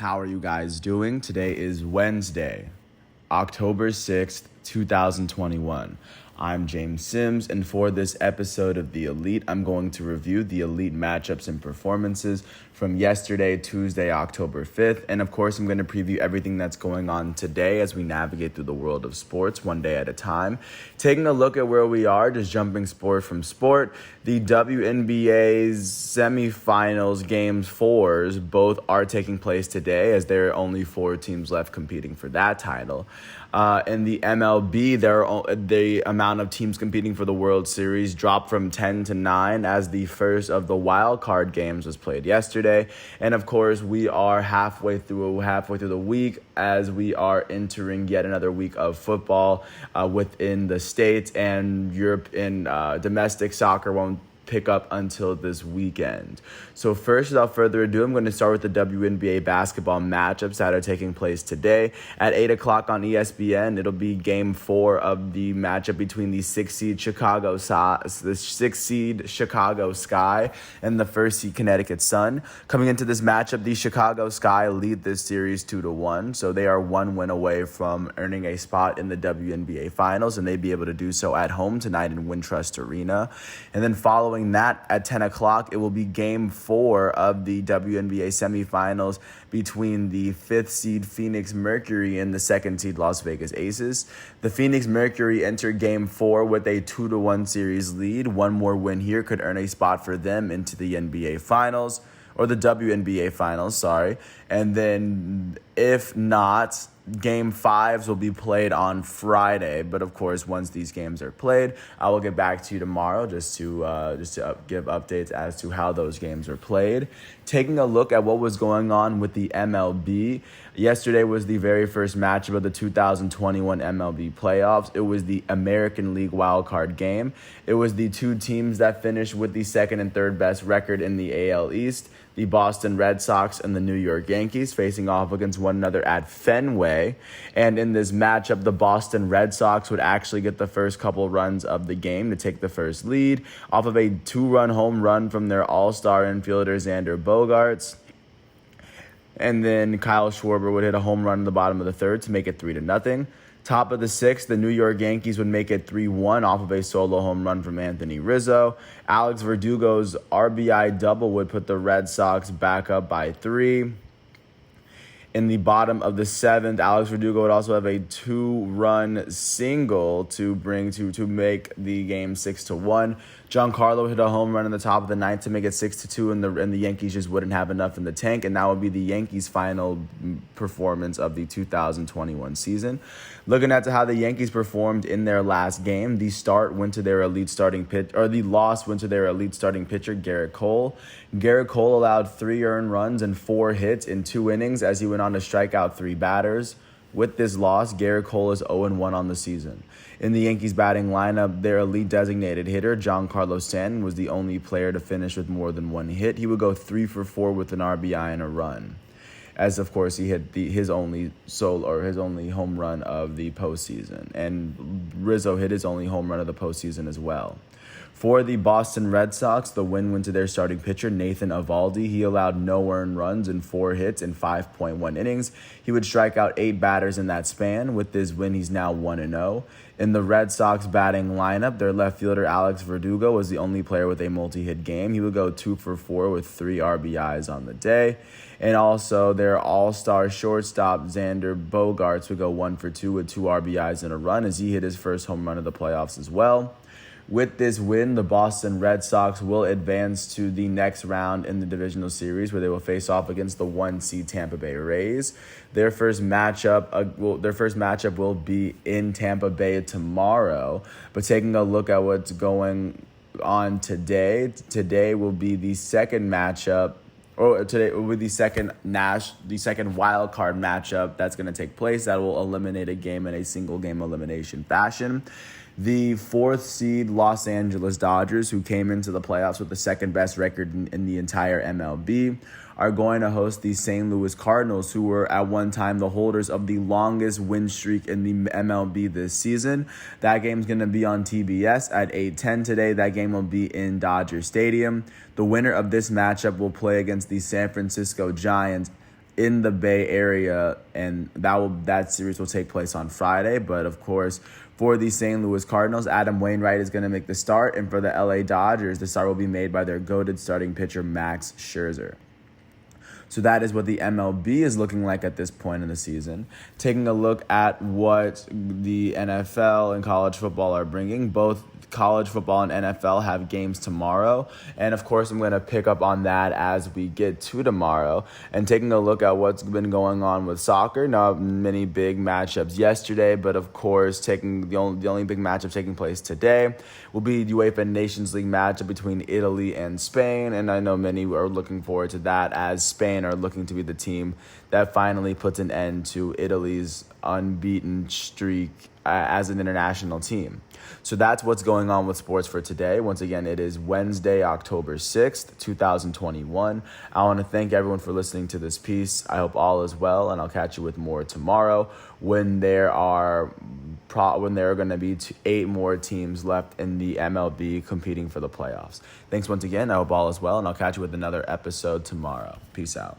How are you guys doing? Today is Wednesday, October 6th, 2021. I'm James Sims, and for this episode of The Elite, I'm going to review the Elite matchups and performances from yesterday, Tuesday, October 5th. And of course, I'm going to preview everything that's going on today as we navigate through the world of sports one day at a time. Taking a look at where we are, just jumping sport from sport, the WNBA's semifinals games fours both are taking place today as there are only 4 teams left competing for that title. In the MLB, the amount of teams competing for the World Series dropped from 10 to 9 as the first of the wild card games was played yesterday. And of course, we are halfway through the week as we are entering yet another week of football within the States, and Europe and domestic soccer won't pick up until this weekend. So first, without further ado, I'm going to start with the WNBA basketball matchups that are taking place today. At 8 o'clock on ESPN, it'll be Game 4 of the matchup between the 6-seed Chicago Sky and the 1st-seed Connecticut Sun. Coming into this matchup, the Chicago Sky lead this series 2-1, so they are 1 win away from earning a spot in the WNBA Finals, and they'd be able to do so at home tonight in Wintrust Arena. And then following that, at 10 o'clock, it will be Game 4 of the WNBA semifinals between the 5th-seed Phoenix Mercury and the 2nd-seed Las Vegas Aces. The Phoenix Mercury entered Game 4 with a 2-1 series lead. One more win here could earn a spot for them into the NBA Finals, or the WNBA Finals, sorry. And then, if not, Game 5s will be played on Friday, but of course, once these games are played, I will get back to you tomorrow just to give updates as to how those games are played. Taking a look at what was going on with the MLB, yesterday was the very first matchup of the 2021 MLB playoffs. It was the American League wildcard game. It was the 2 teams that finished with the 2nd and 3rd best record in the AL East, the Boston Red Sox and the New York Yankees, facing off against one another at Fenway. And in this matchup, the Boston Red Sox would actually get the first couple runs of the game to take the first lead off of a 2-run home run from their all-star infielder Xander Bogaerts. And then Kyle Schwarber would hit a home run in the bottom of the 3rd to make it 3-0. Top of the 6th, the New York Yankees would make it 3-1 off of a solo home run from Anthony Rizzo. Alex Verdugo's RBI double would put the Red Sox back up by 3. In the bottom of the 7th, Alex Verdugo would also have a 2-run single to make the game 6-1. Giancarlo hit a home run in the top of the 9th to make it 6-2, and the Yankees just wouldn't have enough in the tank, and that would be the Yankees' final performance of the 2021 season. Looking at how the Yankees performed in their last game, the loss went to their elite starting pitcher, Garrett Cole. Garrett Cole allowed 3 earned runs and 4 hits in 2 innings as he went on to strike out 3 batters. With this loss, Garrett Cole is 0-1 on the season. In the Yankees batting lineup, their elite designated hitter, Giancarlo Stanton, was the only player to finish with more than 1 hit. He would go 3 for 4 with an RBI and a run, as of course he hit his only home run of the postseason, and Rizzo hit his only home run of the postseason as well. For the Boston Red Sox, the win went to their starting pitcher, Nathan Eovaldi. He allowed no earned runs and 4 hits in 5.1 innings. He would strike out 8 batters in that span. With this win, he's now 1-0. In the Red Sox batting lineup, their left fielder, Alex Verdugo, was the only player with a multi-hit game. He would go 2 for 4 with 3 RBIs on the day. And also, their all-star shortstop, Xander Bogaerts, would go 1 for 2 with 2 RBIs and a run as he hit his first home run of the playoffs as well. With this win, the Boston Red Sox will advance to the next round in the divisional series, where they will face off against the 1-seed Tampa Bay Rays. Their first matchup will be in Tampa Bay tomorrow. But taking a look at what's going on today will be the second matchup. Today will be the second wild card matchup that's going to take place. That will eliminate a game in a single game elimination fashion. The 4th seed Los Angeles Dodgers, who came into the playoffs with the 2nd best record in the entire MLB, are going to host the St. Louis Cardinals, who were at one time the holders of the longest win streak in the MLB this season. That game's going to be on TBS at 8:10 today. That game will be in Dodger Stadium. The winner of this matchup will play against the San Francisco Giants in the Bay Area, and that series will take place on Friday. But of course, for the St. Louis Cardinals, Adam Wainwright is going to make the start, and for the LA Dodgers, the start will be made by their goated starting pitcher Max Scherzer. So that is what the MLB is looking like at this point in the season. Taking a look at what the NFL and college football are bringing, both college football and NFL have games tomorrow. And of course, I'm going to pick up on that as we get to tomorrow. And taking a look at what's been going on with soccer. Not many big matchups yesterday, but of course, the only big matchup taking place today will be the Uefa Nations League matchup between Italy and Spain. And I know many are looking forward to that, as Spain are looking to be the team that finally puts an end to Italy's unbeaten streak as an international team. So that's what's going on with sports for today. Once again, it is Wednesday, October 6th, 2021. I want to thank everyone for listening to this piece. I hope all is well, and I'll catch you with more tomorrow when there are going to be 8 more teams left in the MLB competing for the playoffs. Thanks once again. I hope all is well, and I'll catch you with another episode tomorrow. Peace out.